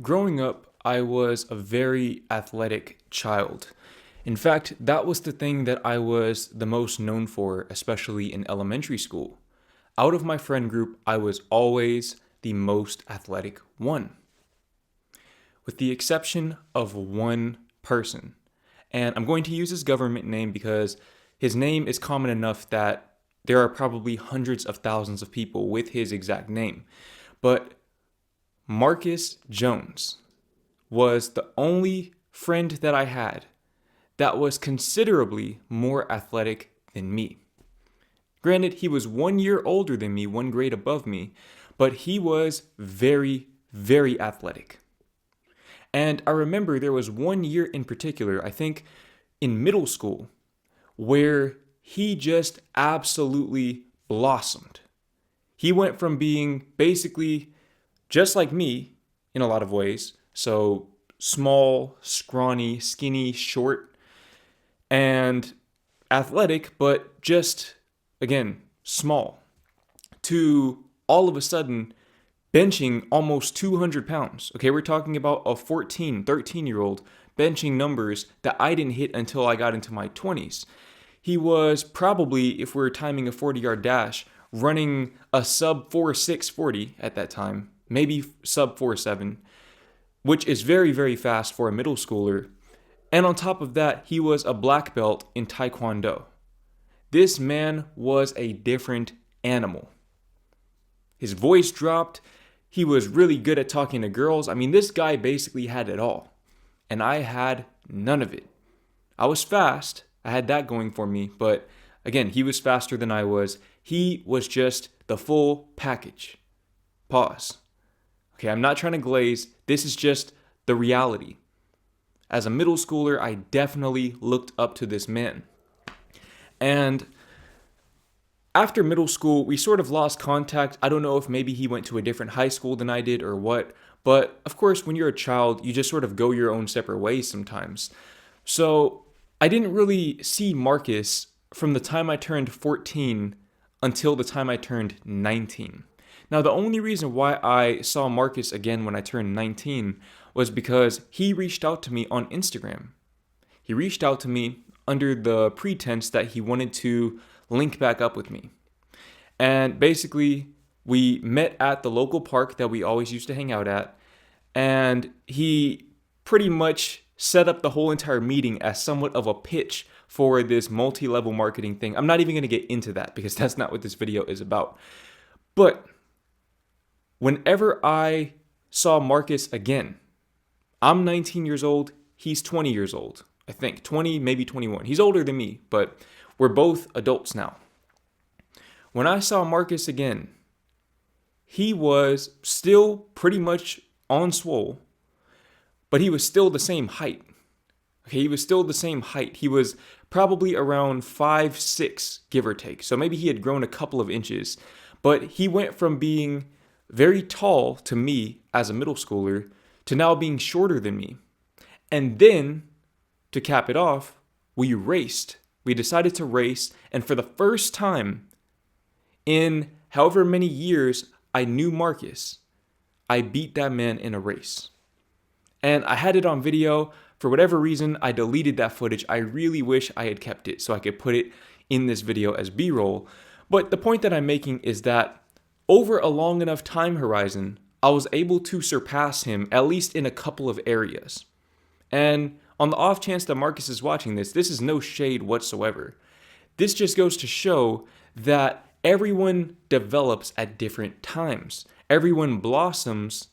Growing up, I was a very athletic child. In fact, that was the thing that I was the most known for, especially in elementary school. Out of my friend group, I was always the most athletic one, with the exception of one person. And I'm going to use his government name because his name is common enough that there are probably hundreds of thousands of people with his exact name. But Marcus Jones was the only friend that I had that was considerably more athletic than me. Granted, he was 1 year older than me, 1 grade above me, but he was very, very athletic. And I remember there was 1 year in particular, I think in middle school, where he just absolutely blossomed. He went from being basically just like me in a lot of ways. So small, scrawny, skinny, short, and athletic, but just, again, small, to all of a sudden benching almost 200 pounds. Okay, we're talking about a 14, 13-year-old benching numbers that I didn't hit until I got into my 20s. He was probably, if we're timing a 40-yard dash, running a sub 4.6 40 at that time, maybe sub 4.7, which is very, very fast for a middle schooler. And on top of that, he was a black belt in Taekwondo. This man was a different animal. His voice dropped. He was really good at talking to girls. I mean, this guy basically had it all. And I had none of it. I was fast. I had that going for me. But again, he was faster than I was. He was just the full package. Pause. Okay, I'm not trying to glaze. This is just the reality. As a middle schooler, I definitely looked up to this man. And after middle school, we sort of lost contact. I don't know if maybe he went to a different high school than I did or what. But of course, when you're a child, you just sort of go your own separate ways sometimes. So I didn't really see Marcus from the time I turned 14 until the time I turned 19. Now, the only reason why I saw Marcus again when I turned 19 was because he reached out to me on Instagram. He reached out to me under the pretense that he wanted to link back up with me. And basically, we met at the local park that we always used to hang out at. And he pretty much set up the whole entire meeting as somewhat of a pitch for this multi-level marketing thing. I'm not even going to get into that because that's not what this video is about. But whenever I saw Marcus again, I'm 19 years old, he's 20 years old. I think 20, maybe 21. He's older than me, but we're both adults now. When I saw Marcus again, he was still pretty much on swole, but he was still the same height. Okay, he was still the same height. He was probably around 5'6", give or take. So maybe he had grown a couple of inches, but he went from being very tall to me as a middle schooler to now being shorter than me. And then, to cap it off, we raced. We decided to race, and for the first time in however many years I knew Marcus, I beat that man in a race. And I had it on video. For whatever reason, I deleted that footage. I really wish I had kept it so I could put it in this video as B-roll. But the point that I'm making is that over a long enough time horizon, I was able to surpass him, at least in a couple of areas. And on the off chance that Marcus is watching this, this is no shade whatsoever. This just goes to show that everyone develops at different times. Everyone blossoms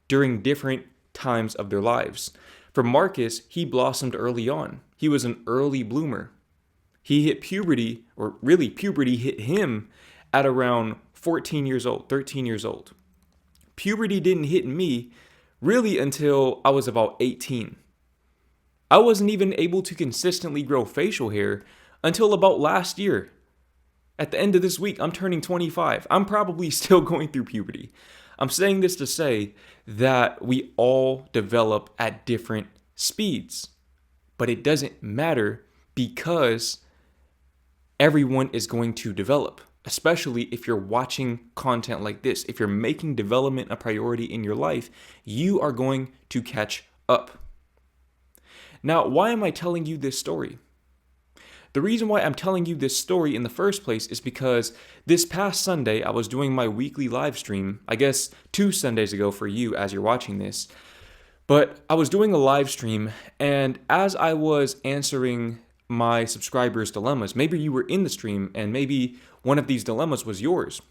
during different times of their lives. For Marcus, he blossomed early on. He was an early bloomer. He hit puberty, or really puberty hit him at around 14 years old, 13 years old. Puberty didn't hit me really until I was about 18. I wasn't even able to consistently grow facial hair until about last year. At the end of this week, I'm turning 25. I'm probably still going through puberty. I'm saying this to say that we all develop at different speeds, but it doesn't matter because everyone is going to develop. especially if you're watching content like this. If you're making development a priority in your life, you are going to catch up. Now, why am I telling you this story? The reason why I'm telling you this story in the first place is because this past Sunday, I was doing my weekly live stream, I guess 2 Sundays ago for you as you're watching this. But I was doing a live stream, and as I was answering my subscribers' dilemmas, maybe you were in the stream and maybe one of these dilemmas was yours.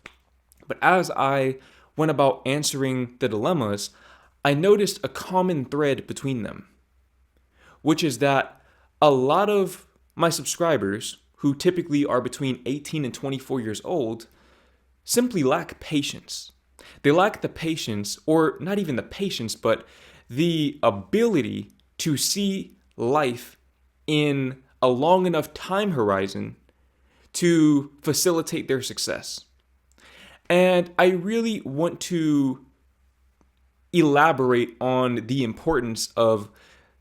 But as I went about answering the dilemmas, I noticed a common thread between them, which is that a lot of my subscribers, who typically are between 18 and 24 years old, simply lack patience. They lack the patience, or not even the patience, but the ability to see life in a long enough time horizon to facilitate their success. And I really want to elaborate on the importance of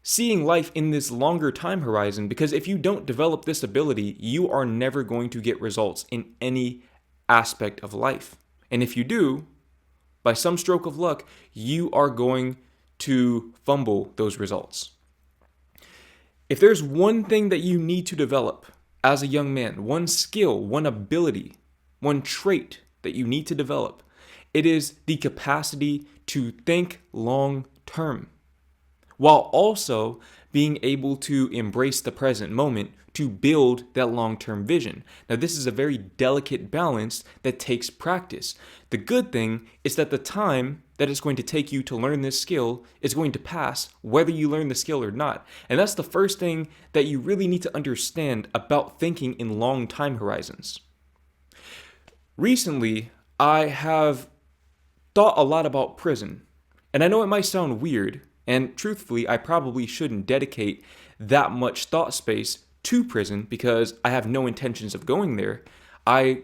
seeing life in this longer time horizon, because if you don't develop this ability, you are never going to get results in any aspect of life. And if you do, by some stroke of luck, you are going to fumble those results. If there's one thing that you need to develop as a young man, one skill, one ability, one trait that you need to develop, it is the capacity to think long term, while also being able to embrace the present moment to build that long-term vision. Now, this is a very delicate balance that takes practice. The good thing is that the time that it's going to take you to learn this skill is going to pass whether you learn the skill or not. And that's the first thing that you really need to understand about thinking in long time horizons. Recently, I have thought a lot about prison. And I know it might sound weird, and truthfully, I probably shouldn't dedicate that much thought space to prison because I have no intentions of going there. I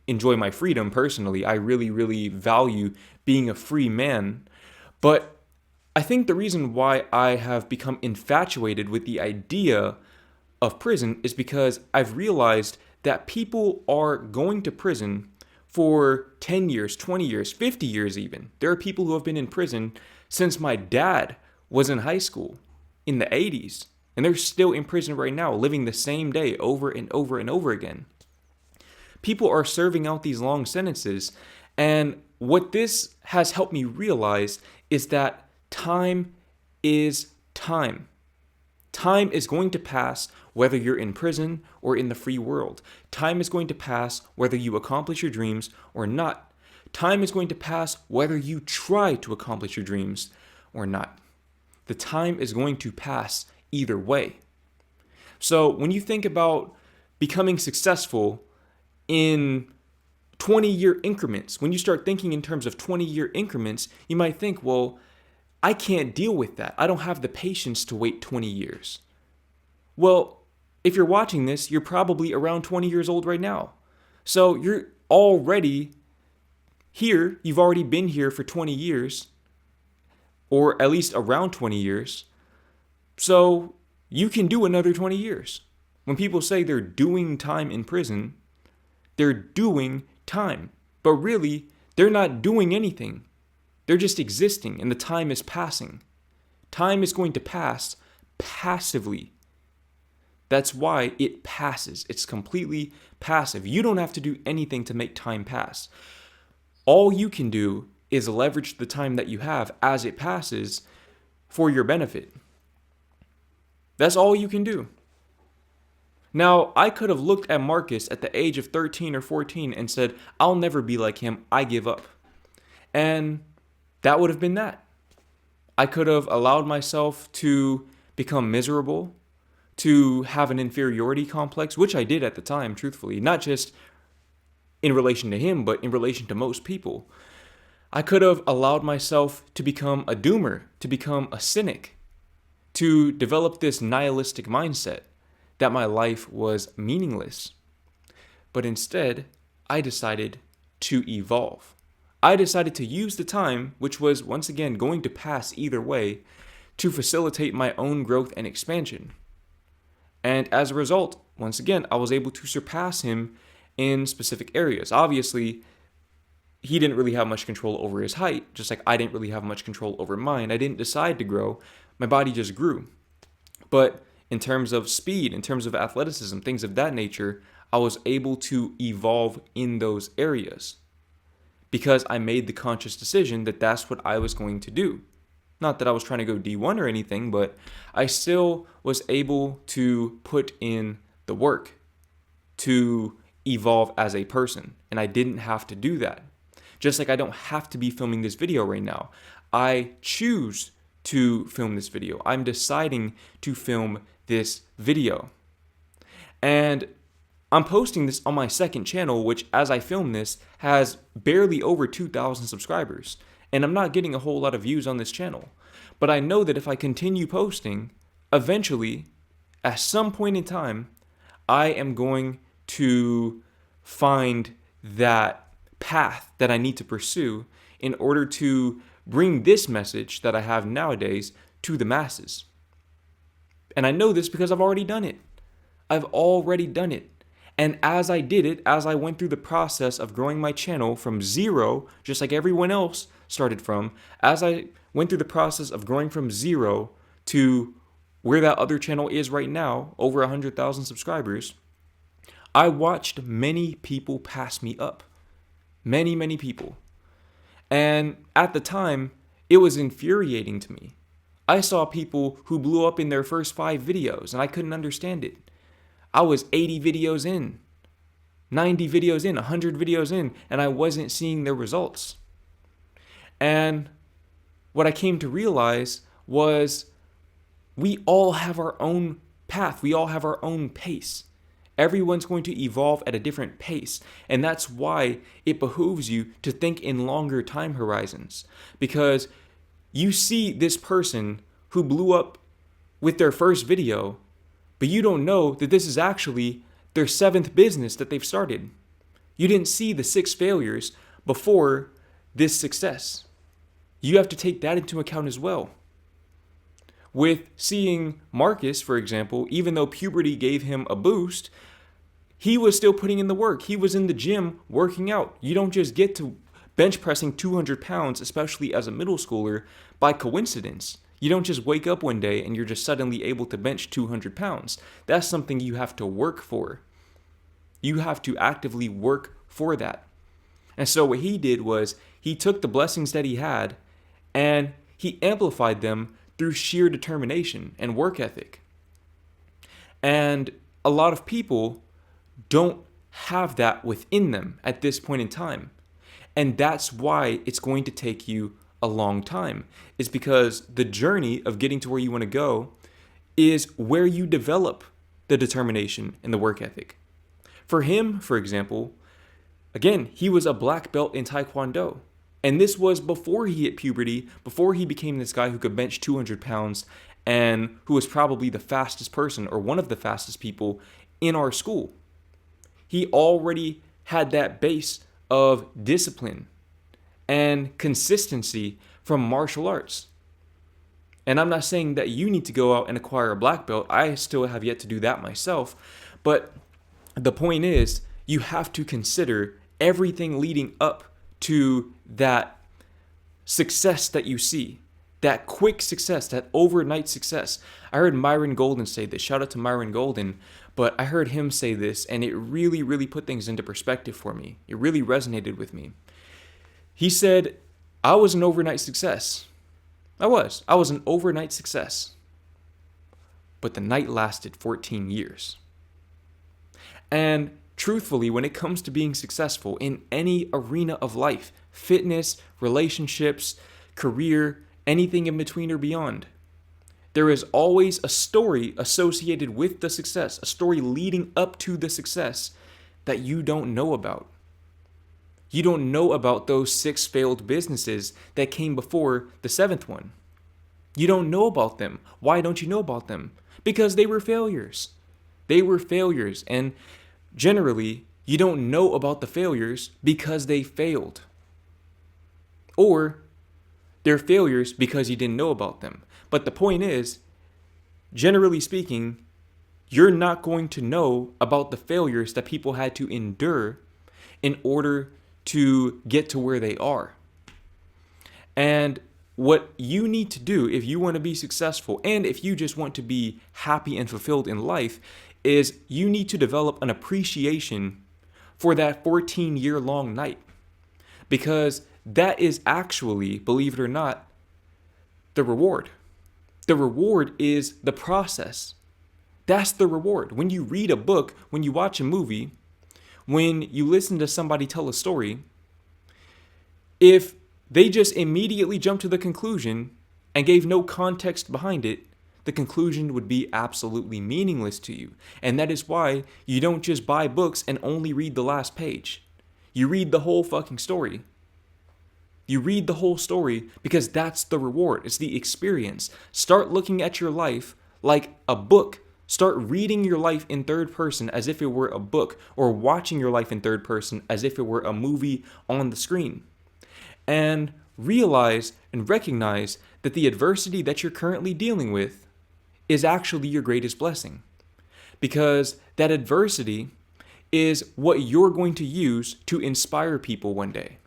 enjoy my freedom personally. I really, really value being a free man. But I think the reason why I have become infatuated with the idea of prison is because I've realized that people are going to prison for 10 years, 20 years, 50 years even. There are people who have been in prison since my dad was in high school in the 80s, and they're still in prison right now, living the same day over and over and over again. People are serving out these long sentences, and what this has helped me realize is that time is time. Time is going to pass whether you're in prison or in the free world. Time is going to pass whether you accomplish your dreams or not. Time is going to pass whether you try to accomplish your dreams or not. The time is going to pass either way. So when you think about becoming successful in 20-year increments, when you start thinking in terms of 20-year increments, you might think, well, I can't deal with that. I don't have the patience to wait 20 years. Well, if you're watching this, you're probably around 20 years old right now. So you're already here. You've already been here for 20 years, or at least around 20 years. So you can do another 20 years. When people say they're doing time in prison, they're doing time. But really, they're not doing anything. They're just existing, and the time is passing. Time is going to pass passively. That's why it passes. It's completely passive. You don't have to do anything to make time pass. All you can do is leverage the time that you have as it passes for your benefit. That's all you can do. Now, I could have looked at Marcus at the age of 13 or 14 and said, I'll never be like him. I give up. And that would have been that. I could have allowed myself to become miserable, to have an inferiority complex, which I did at the time, truthfully, not just in relation to him, but in relation to most people. I could have allowed myself to become a doomer, to become a cynic, to develop this nihilistic mindset that my life was meaningless. But instead, I decided to evolve. I decided to use the time, which was once again going to pass either way, to facilitate my own growth and expansion. And as a result, once again, I was able to surpass him in specific areas. Obviously, he didn't really have much control over his height, just like I didn't really have much control over mine. I didn't decide to grow, my body just grew. But in terms of speed, in terms of athleticism, things of that nature, I was able to evolve in those areas because I made the conscious decision that that's what I was going to do. Not that I was trying to go D1 or anything, but I still was able to put in the work to evolve as a person, and I didn't have to do that. Just like I don't have to be filming this video right now. I choose to film this video. I'm deciding to film this video. And I'm posting this on my second channel, which as I film this has barely over 2,000 subscribers. And I'm not getting a whole lot of views on this channel. But I know that if I continue posting, eventually, at some point in time, I am going to find that path that I need to pursue in order to bring this message that I have nowadays to the masses. And I know this because I've already done it. I've already done it. And as I did it, as I went through the process of growing my channel from zero, just like everyone else started from, as I went through the process of growing from zero to where that other channel is right now, over 100,000 subscribers, I watched many people pass me up. Many, many people. And at the time, it was infuriating to me. I saw people who blew up in their first 5 videos, and I couldn't understand it. I was 80 videos in, 90 videos in, 100 videos in, and I wasn't seeing the results. And what I came to realize was we all have our own path. We all have our own pace. Everyone's going to evolve at a different pace. And that's why it behooves you to think in longer time horizons. Because you see this person who blew up with their first video, but you don't know that this is actually their 7th business that they've started. You didn't see the 6 failures before this success. You have to take that into account as well. With seeing Marcus, for example, even though puberty gave him a boost, he was still putting in the work. He was in the gym working out. You don't just get to bench pressing 200 pounds, especially as a middle schooler, by coincidence. You don't just wake up one day and you're just suddenly able to bench 200 pounds. That's something you have to work for. You have to actively work for that. And so what he did was he took the blessings that he had and he amplified them through sheer determination and work ethic. And a lot of people don't have that within them at this point in time. And that's why it's going to take you a long time. It's because the journey of getting to where you want to go is where you develop the determination and the work ethic. For him, for example, again, he was a black belt in Taekwondo. And this was before he hit puberty, before he became this guy who could bench 200 pounds and who was probably the fastest person or one of the fastest people in our school. He already had that base of discipline and consistency from martial arts. And I'm not saying that you need to go out and acquire a black belt. I still have yet to do that myself. But the point is, you have to consider everything leading up to that success that you see, that quick success, that overnight success. I heard Myron Golden say this. Shout out to Myron Golden. But I heard him say this, and it really, really put things into perspective for me. It really resonated with me. He said, I was an overnight success. I was an overnight success. But the night lasted 14 years. And truthfully, when it comes to being successful in any arena of life, fitness, relationships, career, anything in between or beyond, there is always a story associated with the success, a story leading up to the success that you don't know about. You don't know about those 6 failed businesses that came before the 7th one. You don't know about them. Why don't you know about them? Because they were failures. They were failures. And generally, you don't know about the failures because they failed. Or they're failures because you didn't know about them. But the point is, generally speaking, you're not going to know about the failures that people had to endure in order to get to where they are. And what you need to do if you want to be successful and if you just want to be happy and fulfilled in life is you need to develop an appreciation for that 14-year-long night. Because that is actually, believe it or not, the reward. The reward is the process. That's the reward. When you read a book, when you watch a movie, when you listen to somebody tell a story, if they just immediately jumped to the conclusion and gave no context behind it, the conclusion would be absolutely meaningless to you. And that is why you don't just buy books and only read the last page. You read the whole fucking story. You read the whole story because that's the reward. It's the experience. Start looking at your life like a book. Start reading your life in third person as if it were a book, or watching your life in third person as if it were a movie on the screen. And realize and recognize that the adversity that you're currently dealing with is actually your greatest blessing. Because that adversity is what you're going to use to inspire people one day.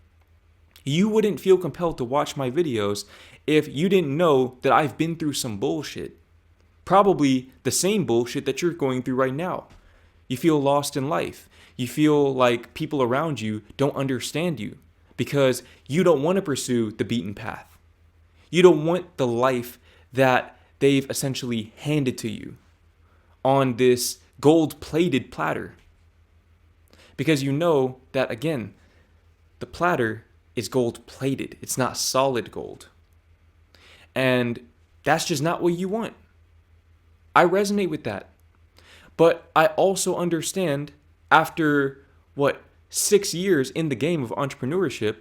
You wouldn't feel compelled to watch my videos if you didn't know that I've been through some bullshit. Probably the same bullshit that you're going through right now. You feel lost in life. You feel like people around you don't understand you because you don't want to pursue the beaten path. You don't want the life that they've essentially handed to you on this gold-plated platter. Because you know that, again, the platter is gold-plated. It's not solid gold. And that's just not what you want. I resonate with that. But I also understand after, 6 years in the game of entrepreneurship,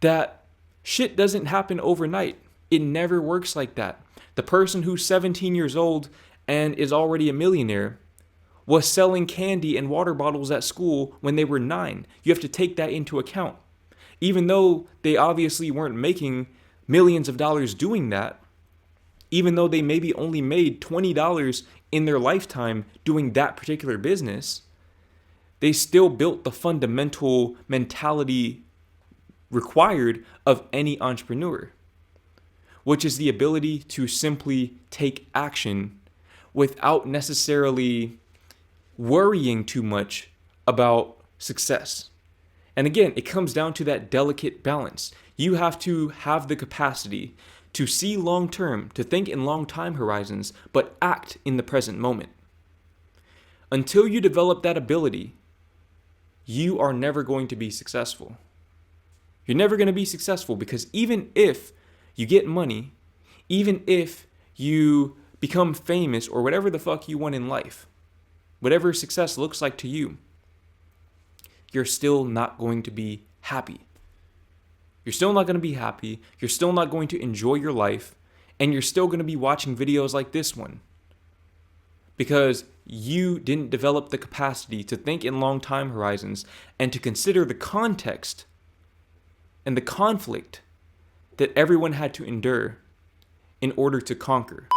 that shit doesn't happen overnight. It never works like that. The person who's 17 years old and is already a millionaire was selling candy and water bottles at school when they were 9. You have to take that into account. Even though they obviously weren't making millions of dollars doing that, even though they maybe only made $20 in their lifetime doing that particular business, they still built the fundamental mentality required of any entrepreneur, which is the ability to simply take action without necessarily worrying too much about success. And again, it comes down to that delicate balance. You have to have the capacity to see long term, to think in long time horizons, but act in the present moment. Until you develop that ability, you are never going to be successful. You're never going to be successful because even if you get money, even if you become famous or whatever the fuck you want in life, whatever success looks like to you, you're still not going to be happy. You're still not going to be happy. You're still not going to enjoy your life. And you're still going to be watching videos like this one. Because you didn't develop the capacity to think in long time horizons and to consider the context and the conflict that everyone had to endure in order to conquer.